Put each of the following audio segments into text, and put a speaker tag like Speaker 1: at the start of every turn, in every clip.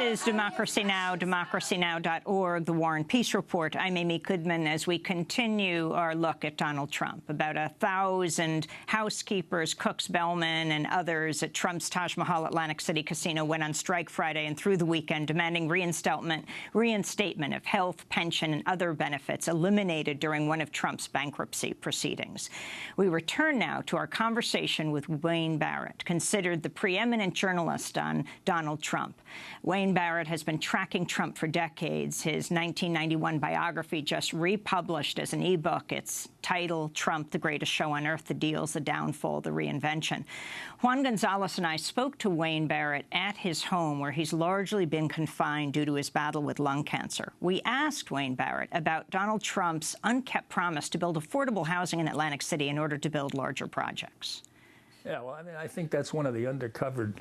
Speaker 1: This is Democracy Now!, democracynow.org, The War and Peace Report. I'm Amy Goodman as we continue our look at Donald Trump. About 1,000 housekeepers, cooks, bellmen, and others at Trump's Taj Mahal Atlantic City Casino went on strike Friday and through the weekend, demanding reinstatement of health, pension, and other benefits eliminated during one of Trump's bankruptcy proceedings. We return now to our conversation with Wayne Barrett, considered the preeminent journalist on Donald Trump. Wayne Barrett has been tracking Trump for decades. His 1991 biography just republished as an e-book. It's titled Trump, the Greatest Show on Earth, The Deals, The Downfall, The Reinvention. Juan Gonzalez and I spoke to Wayne Barrett at his home, where he's largely been confined due to his battle with lung cancer. We asked Wayne Barrett about Donald Trump's unkept promise to build affordable housing in Atlantic City in order to build larger projects.
Speaker 2: Yeah, well, I mean, I think that's one of the undercovered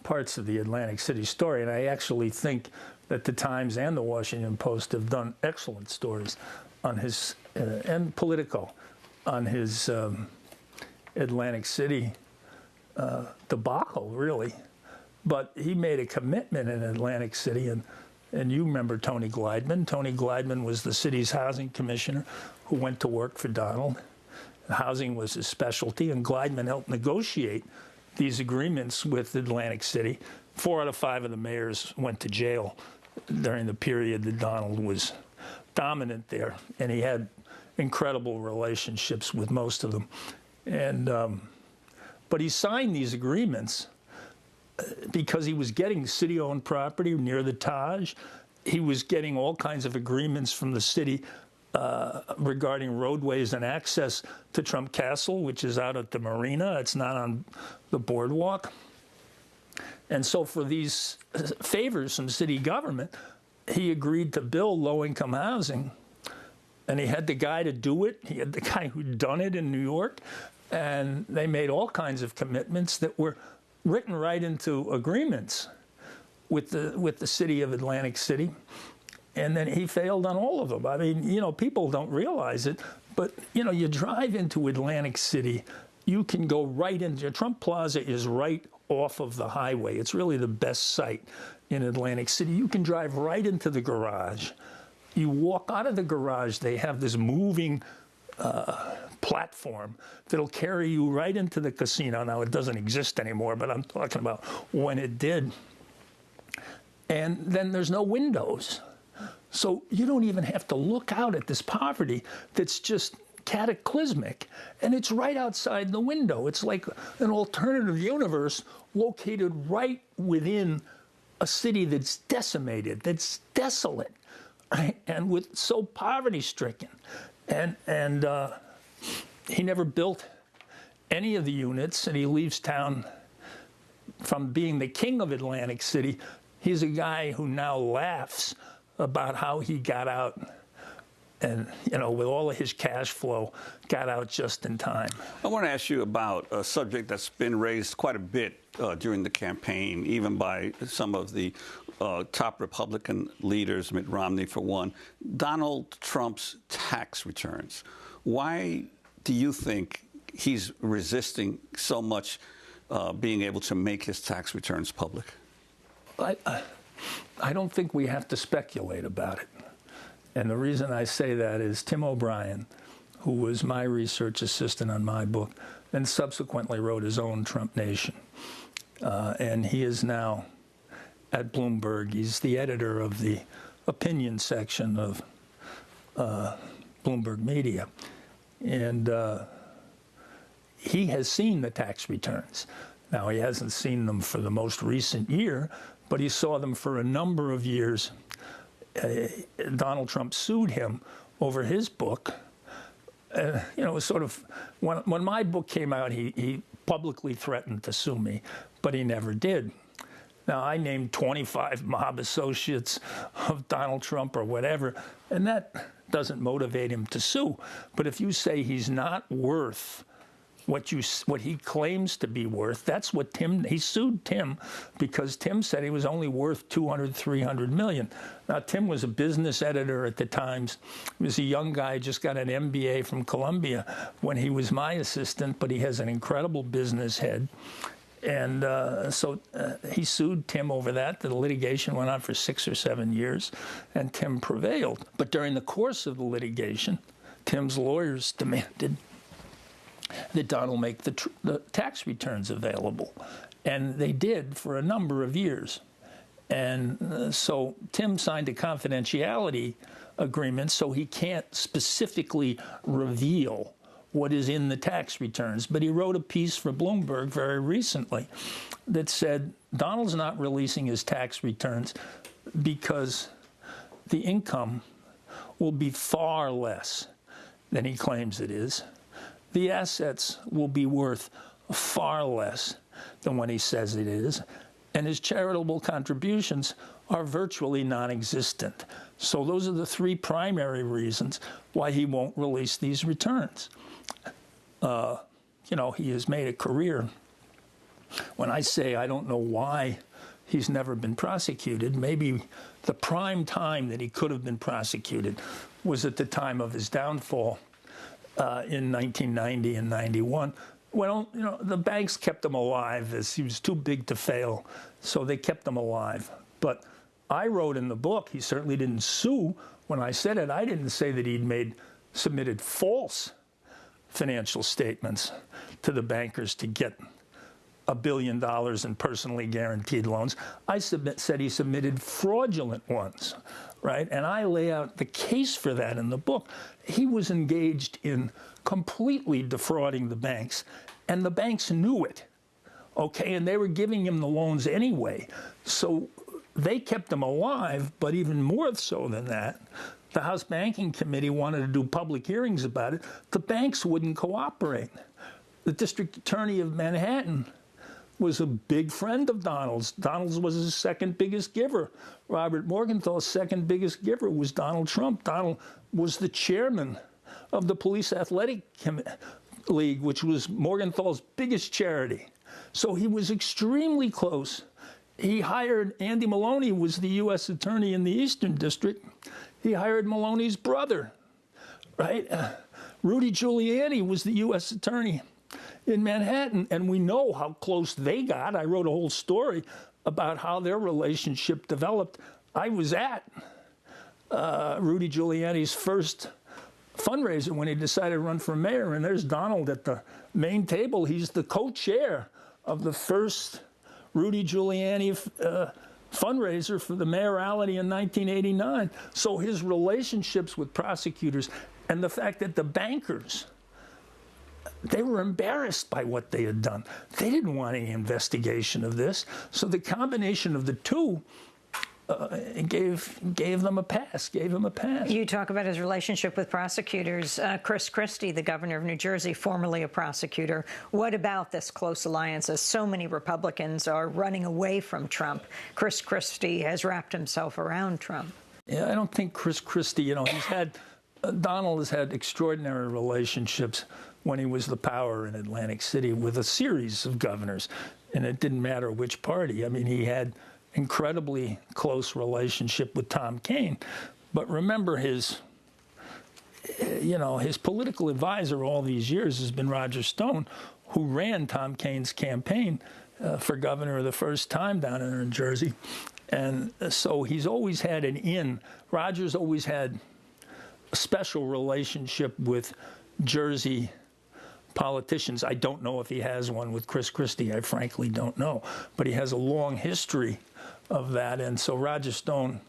Speaker 2: parts of the Atlantic City story, and I actually think that the Times and the Washington Post have done excellent stories on his, and Politico, on his Atlantic City debacle, really. But he made a commitment in Atlantic City, and you remember Tony Gliedman. Tony Gliedman was the city's housing commissioner who went to work for Donald. Housing was his specialty, and Gliedman helped negotiate these agreements with Atlantic City. 4 out of 5 of the mayors went to jail during the period that Donald was dominant there, and he had incredible relationships with most of them. And but he signed these agreements because he was getting city-owned property near the Taj. He was getting all kinds of agreements from the city regarding roadways and access to Trump Castle, which is out at the marina. It's not on the boardwalk. And so for these favors from city government, he agreed to build low-income housing. And he had the guy to do it. He had the guy who'd done it in New York. And they made all kinds of commitments that were written right into agreements with the city of Atlantic City. And then he failed on all of them. I mean, you know, people don't realize it, but, you know, you drive into Atlantic City, you can go right into Trump Plaza is right off of the highway. It's really the best site in Atlantic City. You can drive right into the garage. You walk out of the garage, they have this moving platform that'll carry you right into the casino. Now, it doesn't exist anymore, but I'm talking about when it did. And then there's no windows. So you don't even have to look out at this poverty that's just cataclysmic. And it's right outside the window. It's like an alternative universe located right within a city that's decimated, that's desolate, and with so poverty-stricken. And he never built any of the units, and he leaves town from being the king of Atlantic City. He's a guy who now laughs about how he got out and, you know, with all of his cash flow, got out just in time.
Speaker 3: I want to ask you about a subject that's been raised quite a bit during the campaign, even by some of the top Republican leaders, Mitt Romney for one, Donald Trump's tax returns. Why do you think he's resisting so much being able to make his tax returns public?
Speaker 2: I don't think we have to speculate about it. And the reason I say that is Tim O'Brien, who was my research assistant on my book, and subsequently wrote his own Trump Nation. And he is now at Bloomberg. He's the editor of the opinion section of Bloomberg Media. And he has seen the tax returns. Now, he hasn't seen them for the most recent year, but he saw them for a number of years. Donald Trump sued him over his book. You know, it was sort of, when my book came out, he publicly threatened to sue me, but he never did. Now, I named 25 mob associates of Donald Trump or whatever, and that doesn't motivate him to sue. But if you say he's not worth what he claims to be worth, that's what he sued Tim because Tim said he was only worth 200, 300 million. Now, Tim was a business editor at the Times. He was a young guy, just got an MBA from Columbia when he was my assistant, but he has an incredible business head. And so he sued Tim over that. The litigation went on for 6 or 7 years, and Tim prevailed. But during the course of the litigation, Tim's lawyers demanded that Donald make the tax returns available. And they did for a number of years. And so Tim signed a confidentiality agreement, so he can't specifically reveal what is in the tax returns. But he wrote a piece for Bloomberg very recently that said Donald's not releasing his tax returns because the income will be far less than he claims it is. The assets will be worth far less than what he says it is. And his charitable contributions are virtually non-existent. So those are the 3 primary reasons why he won't release these returns. You know, he has made a career. When I say I don't know why he's never been prosecuted, maybe the prime time that he could have been prosecuted was at the time of his downfall in 1990 and 91. Well, you know, the banks kept him alive as he was too big to fail, so they kept him alive. But I wrote in the book, he certainly didn't sue. When I said it, I didn't say that he'd submitted false financial statements to the bankers to get $1 billion in personally guaranteed loans. I said he submitted fraudulent ones, right? And I lay out the case for that in the book. He was engaged in completely defrauding the banks, and the banks knew it, okay? And they were giving him the loans anyway. So they kept him alive, but even more so than that, the House Banking Committee wanted to do public hearings about it. The banks wouldn't cooperate. The district attorney of Manhattan was a big friend of Donald's. Donald's was his second biggest giver. Robert Morgenthal's second biggest giver was Donald Trump. Donald was the chairman of the Police Athletic League, which was Morgenthal's biggest charity. So he was extremely close. He hired Andy Maloney, who was the U.S. attorney in the Eastern District. He hired Maloney's brother, right? Rudy Giuliani was the U.S. attorney in Manhattan, and we know how close they got. I wrote a whole story about how their relationship developed. I was at Rudy Giuliani's first fundraiser when he decided to run for mayor, and there's Donald at the main table. He's the co-chair of the first Rudy Giuliani fundraiser for the mayoralty in 1989. So his relationships with prosecutors and the fact that the bankers, they were embarrassed by what they had done. They didn't want any investigation of this. So the combination of the two gave them a pass, gave him a pass.
Speaker 1: You talk about his relationship with prosecutors. Chris Christie, the governor of New Jersey, formerly a prosecutor. What about this close alliance as so many Republicans are running away from Trump? Chris Christie has wrapped himself around Trump.
Speaker 2: Yeah, I don't think Chris Christie, you know, Donald has had extraordinary relationships when he was the power in Atlantic City with a series of governors, and it didn't matter which party. I mean, he had incredibly close relationship with Tom Kean. But remember, his political advisor all these years has been Roger Stone, who ran Tom Kean's campaign for governor the first time down there in Jersey. And so he's always had an in. Roger's always had a special relationship with Jersey politicians. I don't know if he has one with Chris Christie. I frankly don't know. But he has a long history of that. And so Roger Stone,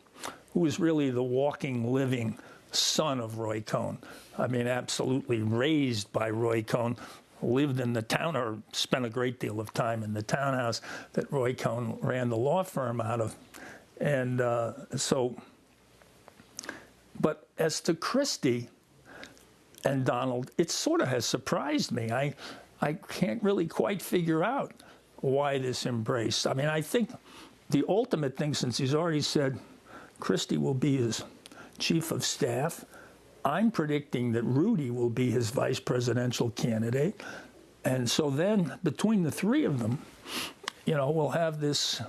Speaker 2: who is really the walking, living son of Roy Cohn, I mean, absolutely raised by Roy Cohn, lived in the town, or spent a great deal of time in the townhouse that Roy Cohn ran the law firm out of. And but as to Christie and Donald, it sort of has surprised me. I can't really quite figure out why this embrace. I mean, I think the ultimate thing, since he's already said Christie will be his chief of staff, I'm predicting that Rudy will be his vice presidential candidate. And so then between the three of them, you know, we'll have this,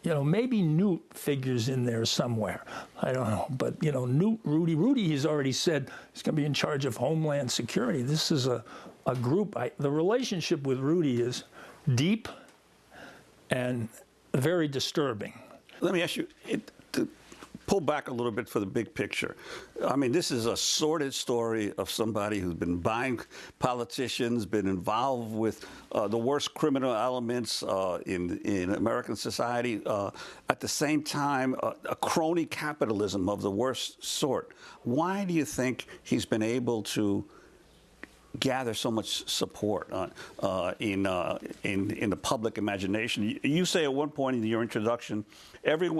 Speaker 2: you know, maybe Newt figures in there somewhere. I don't know. But, you know, Newt, Rudy, he's already said he's going to be in charge of Homeland Security. This is a group. The relationship with Rudy is deep and very disturbing.
Speaker 3: Let me ask you, to pull back a little bit for the big picture. I mean, this is a sordid story of somebody who's been buying politicians, been involved with the worst criminal elements in American society. At the same time, a crony capitalism of the worst sort. Why do you think he's been able to gather so much support in the public imagination? You say at one point in your introduction,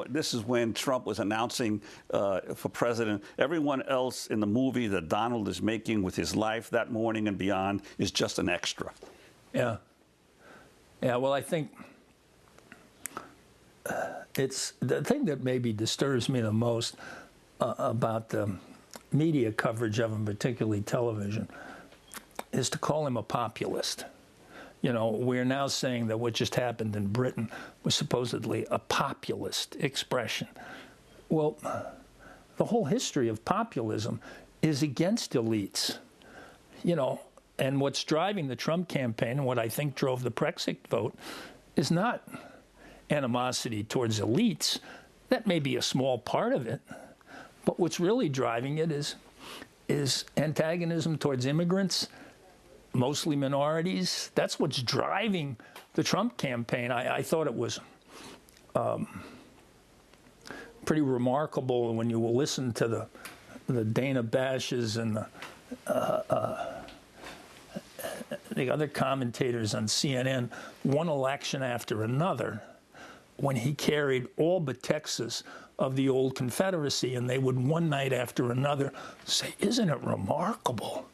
Speaker 3: this is when Trump was announcing for president, everyone else in the movie that Donald is making with his life that morning and beyond is just an extra.
Speaker 2: Yeah. Yeah, well, I think it's the thing that maybe disturbs me the most about the media coverage of him, particularly television, is to call him a populist. You know, we're now saying that what just happened in Britain was supposedly a populist expression. Well, the whole history of populism is against elites, you know, and what's driving the Trump campaign and what I think drove the Brexit vote is not animosity towards elites. That may be a small part of it, but what's really driving it is antagonism towards immigrants, mostly minorities. That's what's driving the Trump campaign. I thought it was pretty remarkable when you will listen to the Dana Bashes and the other commentators on CNN, one election after another, when he carried all but Texas of the old Confederacy, and they would one night after another say, "Isn't it remarkable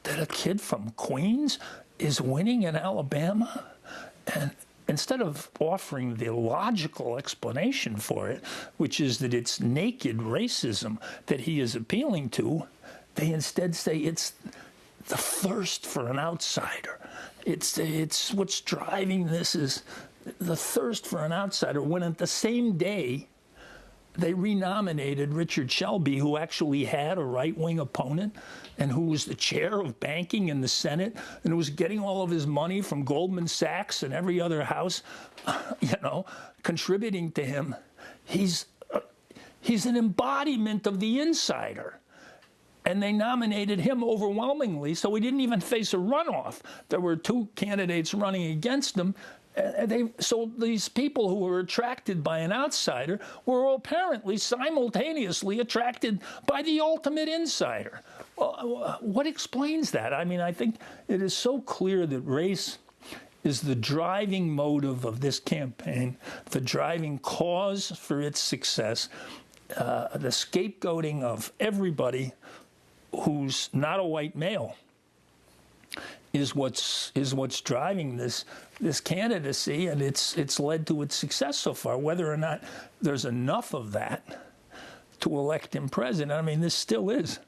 Speaker 2: that a kid from Queens is winning in Alabama?" And instead of offering the logical explanation for it, which is that it's naked racism that he is appealing to, they instead say it's the thirst for an outsider. It's what's driving this is the thirst for an outsider, when at the same day they renominated Richard Shelby, who actually had a right-wing opponent and who was the chair of banking in the Senate and was getting all of his money from Goldman Sachs and every other house, you know, contributing to him. He's an embodiment of the insider. And they nominated him overwhelmingly, so he didn't even face a runoff. There were two candidates running against him. So these people who were attracted by an outsider were apparently simultaneously attracted by the ultimate insider. What explains that? I mean, I think it is so clear that race is the driving motive of this campaign, the driving cause for its success, the scapegoating of everybody who's not a white male is what's driving this candidacy, and it's led to its success so far. Whether or not there's enough of that to elect him president, I mean, this still is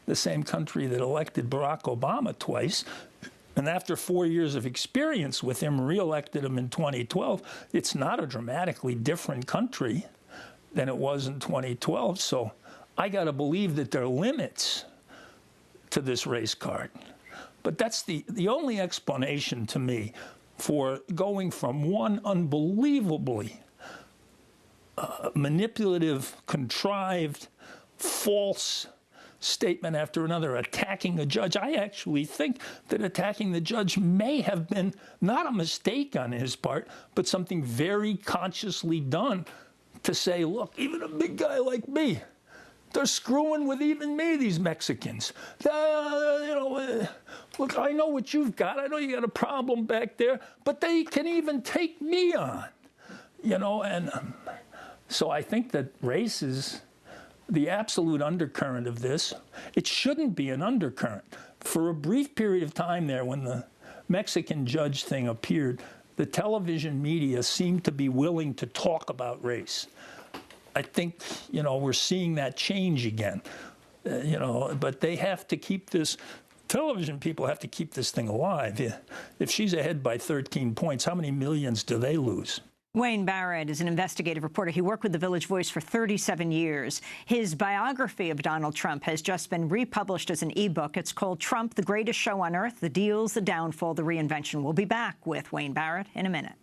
Speaker 2: the same country that elected Barack Obama twice, and after 4 years of experience with him, reelected him in 2012. It's not a dramatically different country than it was in 2012. So I got to believe that there are limits to this race card. But that's the only explanation to me for going from one unbelievably manipulative, contrived, false statement after another, attacking a judge. I actually think that attacking the judge may have been not a mistake on his part, but something very consciously done to say, look, even a big guy like me, they're screwing with even me, these Mexicans. Look, I know what you've got. I know you got a problem back there, but they can even take me on, you know. And so I think that race is the absolute undercurrent of this. It shouldn't be an undercurrent. For a brief period of time there, when the Mexican judge thing appeared, the television media seemed to be willing to talk about race. I think, you know, we're seeing that change again, you know, but they have to keep this, television people have to keep this thing alive. If she's ahead by 13 points, how many millions do they lose?
Speaker 1: Wayne Barrett is an investigative reporter. He worked with The Village Voice for 37 years. His biography of Donald Trump has just been republished as an e-book. It's called Trump, the Greatest Show on Earth, The Deals, the Downfall, the Reinvention. We'll be back with Wayne Barrett in a minute.